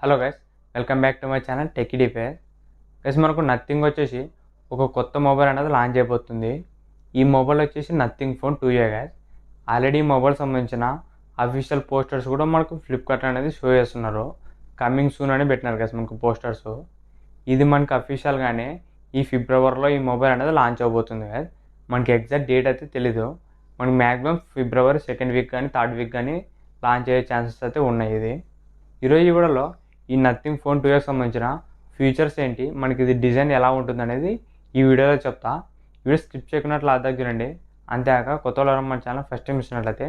Hello guys, welcome back to my channel techie defier. Guys, మనకు nothing వచ్చేసి ఒక కొత్త మొబైల్ అనేది లాంచ్ అయిపోతుంది. ఈ మొబైల్ వచ్చేసి nothing phone 2A guys. Already ఈ మొబైల్ సంబంధించిన అఫీషియల్ పోస్టర్స్ కూడా మనకు ఫ్లిప్కార్ట్ అనేది షో చేస్తున్నారు. కమింగ్ సూన్ అని పెట్టినారు గైస్ మనకు పోస్టర్స్. ఇది మనకు అఫీషియల్గానే ఈ ఫిబ్రవరిలో ఈ మొబైల్ అనేది లాంచ్ అవబోతుంది గైస్. మనకి ఎగ్జాక్ట్ డేట్ అయితే తెలీదు. మనకి మ్యాక్సిమం ఫిబ్రవరి 2nd వీక్ కానీ 3rd వీక్ కానీ లాంచ్ అయ్యే ఛాన్సెస్ అయితే ఉన్నాయి. ఇది ఈరోజు ఈ వీడియోలో ఈ నథింగ్ ఫోన్ 2Aకి సంబంధించిన ఫీచర్స్ ఏంటి, మనకి ఇది డిజైన్ ఎలా ఉంటుంది అనేది ఈ వీడియోలో చెప్తా. వీడియో స్కిప్ చేయకున్నట్లు అర్థం చూడండి. అంతేకాక కొత్త వాళ్ళు మన ఛానల్ ఫస్ట్ టైం ఇచ్చినట్లయితే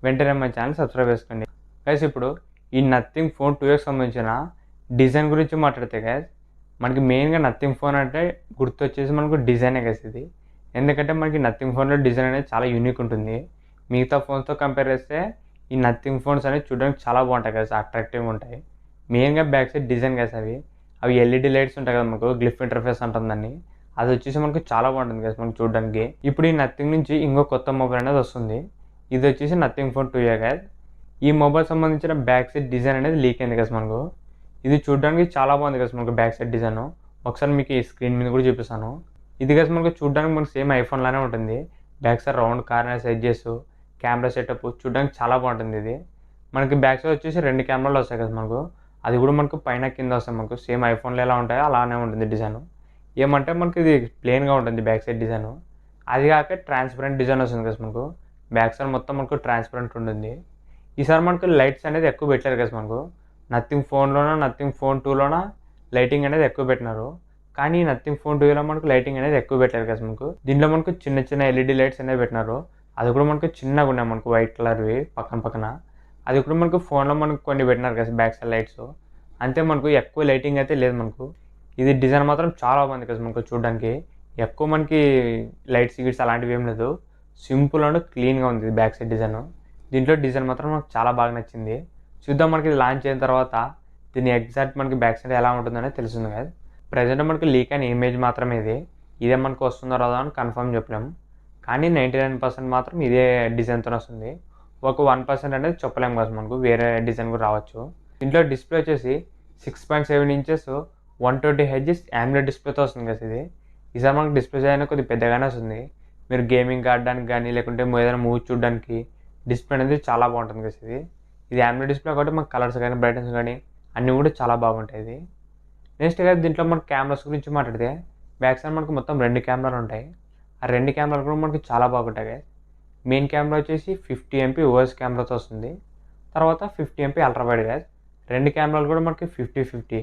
వెంటనే మన ఛానల్ సబ్స్క్రైబ్ చేసుకోండి. గైస్, ఇప్పుడు ఈ నథింగ్ ఫోన్ 2Aకి సంబంధించిన డిజైన్ గురించి మాట్లాడితే గైస్, మనకి మెయిన్గా నథింగ్ ఫోన్ అంటే గుర్తొచ్చేసి మనకు డిజైనే గైస్ ఇది. ఎందుకంటే మనకి నథింగ్ ఫోన్లో డిజైన్ అనేది చాలా యూనిక్ ఉంటుంది. మిగతా ఫోన్స్తో కంపేర్ చేస్తే ఈ నథింగ్ ఫోన్స్ అనేవి చూడడానికి చాలా బాగుంటాయి గైస్, అట్రాక్టివ్గా ఉంటాయి. మెయిన్గా బ్యాక్ సైడ్ డిజైన్ గైస్, అవి ఎల్ఈడి లైట్స్ ఉంటాయి కదా, మనకు గ్లిఫ్ ఇంటర్ఫేస్ ఉంటుందని. అది వచ్చేసి మనకు చాలా బాగుంటుంది గైస్ మనకు చూడడానికి. ఇప్పుడు ఈ నథింగ్ నుంచి ఇంకో కొత్త మొబైల్ అనేది వస్తుంది. ఇది వచ్చేసి నథింగ్ ఫోన్ 2A గైస్. ఈ మొబైల్ సంబంధించిన బ్యాక్ సైడ్ డిజైన్ అనేది లీక్ అయింది గైస్ మనకు. ఇది చూడడానికి చాలా బాగుంది గైస్ మనకు బ్యాక్ సైడ్ డిజైన్. ఒకసారి మీకు ఈ స్క్రీన్ మీద కూడా చూపిస్తాను. ఇది గైస్ మనకు చూడడానికి మనకు సేమ్ ఐఫోన్ లానే ఉంటుంది. Back side round corner edges, camera setup చూడడానికి చాలా బాగుంటుంది. ఇది మనకి బ్యాక్ సైడ్ వచ్చేసి 2 కెమెరాలు వస్తాయి కదా మనకు. అది కూడా మనకు పైన కింద వస్తాయి. మనకు సేమ్ ఐఫోన్లో ఎలా ఉంటాయో అలానే ఉంటుంది డిజైన్. ఏమంటే మనకి ఇది ప్లెయిన్గా ఉంటుంది బ్యాక్ సైడ్ డిజైన్. అది కాక ట్రాన్స్పరెంట్ డిజైన్ వస్తుంది కదా మనకు. బ్యాక్ సైడ్ మొత్తం మనకు ట్రాన్స్పరెంట్ ఉంటుంది. ఈసారి మనకు లైట్స్ అనేది ఎక్కువ పెట్టారు కదా మనకు. నథింగ్ ఫోన్లోనా నథింగ్ ఫోన్ 2లోనా లైటింగ్ అనేది ఎక్కువ పెట్టినారు. కానీ నథింగ్ ఫోన్ 2లో మనకు లైటింగ్ అనేది ఎక్కువ పెట్టారు కదా మనకు. దీంట్లో మనకు చిన్న చిన్న ఎల్ఈడి లైట్స్ అనేవి పెట్టినారు. అది కూడా మనకు చిన్నగా ఉన్నాయి మనకు, వైట్ కలర్వి పక్కన. అది కూడా మనకు ఫోన్లో మనకు కొన్ని పెట్టినారు కదా బ్యాక్ సైడ్ లైట్స్. అంతే, మనకు ఎక్కువ లైటింగ్ అయితే లేదు మనకు. ఇది డిజైన్ మాత్రం చాలా బాగుంది కదా మనకు చూడడానికి. ఎక్కువ మనకి లైట్స్ గిట్స్ అలాంటివి ఏం లేదు. సింపుల్ అండ్ క్లీన్గా ఉంది బ్యాక్ సైడ్ డిజైన్. దీంట్లో డిజైన్ మాత్రం మనకు చాలా బాగా నచ్చింది. చూద్దాం మనకి ఇది లాంచ్ అయిన తర్వాత దీని ఎగ్జాక్ట్ మనకి బ్యాక్ సైడ్ ఎలా ఉంటుందనే తెలుస్తుంది కదా. ప్రజెంట్ మనకి లీక్ అయిన ఇమేజ్ మాత్రమే ఇది. ఇదే మనకు వస్తుందో రాదో అని కన్ఫర్మ్ చెప్పలేము. కానీ 99% మాత్రం ఇదే డిజైన్తో వస్తుంది. ఒక 1% అనేది చెప్పలేము కదా మనకు, వేరే డిజైన్ కూడా రావచ్చు. దీంట్లో డిస్ప్లే వచ్చేసి 6.7 ఇంచెస్ 120 Hz AMOLED డిస్ప్లేతో వస్తుంది కదా ఇది. ఈసారి మనకు డిస్ప్లే అయినా కొద్దిగా పెద్దగానే వస్తుంది. మీరు గేమింగ్ ఆడడానికి కానీ లేకుంటే ఏదైనా మూవీ చూడడానికి డిస్ప్లే అనేది చాలా బాగుంటుంది కదా ఇది. ఇది AMOLED డిస్ప్లే కాబట్టి మనకు కలర్స్ కానీ బ్రైట్నెస్ కానీ అన్నీ కూడా చాలా బాగుంటాయి. ఇది నెక్స్ట్ కదా దీంట్లో మనకు కెమెరాస్ గురించి మాట్లాడితే బ్యాక్ సైడ్ మనకు మొత్తం 2 కెమెరాలు ఉంటాయి. ఆ 2 కెమెరాలు కూడా మనకు చాలా బాగుంటాయి. మెయిన్ కెమెరా వచ్చేసి 50 MP OS కెమెరాతో వస్తుంది. తర్వాత 50 MP అల్ట్రా వైడ్ గ్యాస్. 2 కెమెరాలు కూడా మనకి 50-50.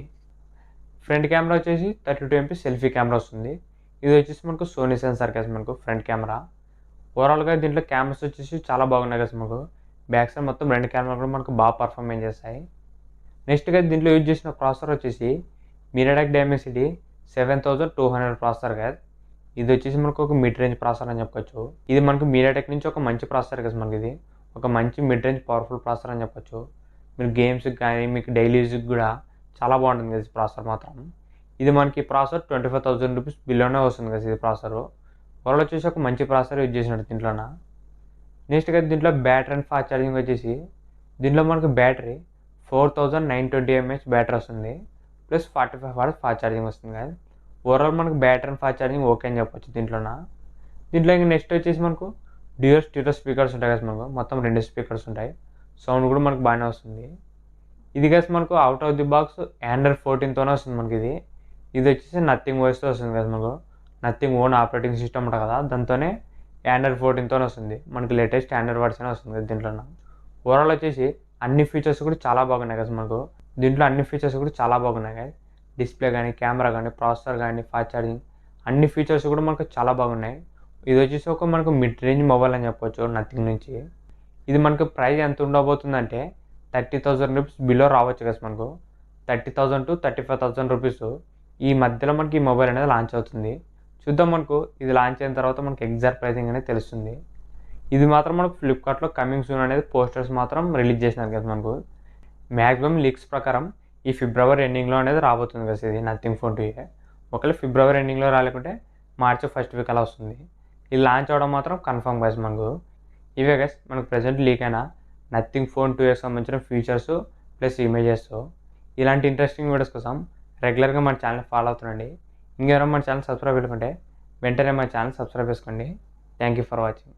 ఫ్రంట్ కెమెరా వచ్చేసి 32 MP సెల్ఫీ కెమెరా వస్తుంది. ఇది వచ్చేసి మనకు సోనీ సెన్సార్ గ్యాస్ మనకు ఫ్రంట్ కెమెరా. ఓవరాల్గా దీంట్లో కెమెరాస్ వచ్చేసి చాలా బాగున్నాయి కదా మనకు. బ్యాక్ సైడ్ మొత్తం 2 కెమెరాలు కూడా మనకు బాగా పర్ఫార్మెన్స్ చేస్తాయి. నెక్స్ట్గా దీంట్లో యూజ్ చేసిన ప్రాసెసర్ వచ్చేసి MediaTek Dimensity 7200 ప్రాసెసర్ గ్యాస్. ఇది వచ్చేసి మనకు ఒక మిడ్ రేంజ్ ప్రాసెసర్ అని చెప్పొచ్చు. ఇది మనకు MediaTek నుంచి ఒక మంచి ప్రాసెసర్ కదా మనకి. ఇది ఒక మంచి మిడ్ రేంజ్ పవర్ఫుల్ ప్రాసెసర్ అని చెప్పొచ్చు. మీరు గేమ్స్కి కానీ మీకు డైలీ యూజ్కి కూడా చాలా బాగుంటుంది కదా ప్రాసెసర్ మాత్రం. ఇది మనకి ప్రాసెసర్ 25,000 రూపీస్ బిల్లోనే వస్తుంది కదా ఇది ప్రాసెసర్. ఓవరాల్ వచ్చేసి ఒక మంచి ప్రాసెసర్ యూజ్ చేసినట్టు దీంట్లోన. నెక్స్ట్గా దీంట్లో బ్యాటరీ అండ్ ఫాస్ట్ ఛార్జింగ్ వచ్చేసి దీంట్లో మనకు బ్యాటరీ 4920 mAh బ్యాటరీ వస్తుంది. ప్లస్ 45 hours ఫాస్ట్ ఛార్జింగ్ వస్తుంది కదా. ఓవరాల్ మనకు battery and fast charging okay అని చెప్పొచ్చు దీంట్లో. ఇంకా నెక్స్ట్ వచ్చేసి మనకు డ్యూయల్ స్టీరియో స్పీకర్స్ ఉంటాయి కదా మనకు. మొత్తం 2 స్పీకర్స్ ఉంటాయి. సౌండ్ కూడా మనకు బాగానే వస్తుంది. ఇది కదా మనకు out of the box Android 14తోనే వస్తుంది మనకి. ఇది వచ్చేసి నథింగ్ OSతో వస్తుంది కదా మనకు. నథింగ్ ఓన్ ఆపరేటింగ్ సిస్టమ్ ఉంటుంది కదా, దాంతోనే Android 14తోనే వస్తుంది మనకి. లేటెస్ట్ Android వర్షన్ వస్తుంది కదా దీంట్లో. ఓవరాల్ వచ్చేసి అన్ని ఫీచర్స్ కూడా చాలా బాగున్నాయి కదా మనకు. దీంట్లో అన్ని ఫీచర్స్ కూడా చాలా బాగున్నాయి కదా. డిస్ప్లే కానీ కెమెరా కానీ ప్రాసెసర్ కానీ ఫాస్ట్ ఛార్జింగ్ అన్ని ఫీచర్స్ కూడా మనకు చాలా బాగున్నాయి. ఇది వచ్చేసి ఒక మనకు మిడ్ రేంజ్ మొబైల్ అని చెప్పొచ్చు నథింగ్ నుంచి. ఇది మనకు ప్రైస్ ఎంత ఉండబోతుందంటే 30,000 రూపీస్ బిలో రావచ్చు కదా మనకు. 30,000 to 35,000 రూపీస్ ఈ మధ్యలో మనకి ఈ మొబైల్ అనేది లాంచ్ అవుతుంది. చూద్దాం మనకు ఇది లాంచ్ అయిన తర్వాత మనకి ఎగ్జాక్ట్ ప్రైసింగ్ అనేది తెలుస్తుంది. ఇది మాత్రం మనకు ఫ్లిప్కార్ట్లో కమింగ్ సూన్ అనేది పోస్టర్స్ మాత్రం రిలీజ్ చేసినారు కదా మనకు. మ్యాక్సిమం లీక్స్ ప్రకారం ఈ ఫిబ్రవరి ఎండింగ్లో అనేది రాబోతుంది కదా ఇది నథింగ్ ఫోన్ 2A. ఒకవేళ ఫిబ్రవరి ఎండింగ్లో రాలేకుంటే మార్చి 1st వీక్ అలా వస్తుంది. ఇది లాంచ్ అవ్వడం మాత్రం కన్ఫర్మ్ గైస్ మనకు. ఇవే గైస్ మనకు ప్రజెంట్ లీక్ అయిన నథింగ్ ఫోన్ 2Aకి సంబంధించిన ఫీచర్స్ ప్లస్ ఇమేజెస్. ఇలాంటి ఇంట్రెస్టింగ్ వీడియోస్ కోసం రెగ్యులర్గా మన ఛానల్ ఫాలో అవుతుండండి. ఇంకెవరైనా మన ఛానల్ సబ్స్క్రైబ్ చేసుకుంటే వెంటనే మన ఛానల్ సబ్స్క్రైబ్ చేసుకోండి. Thank you for watching.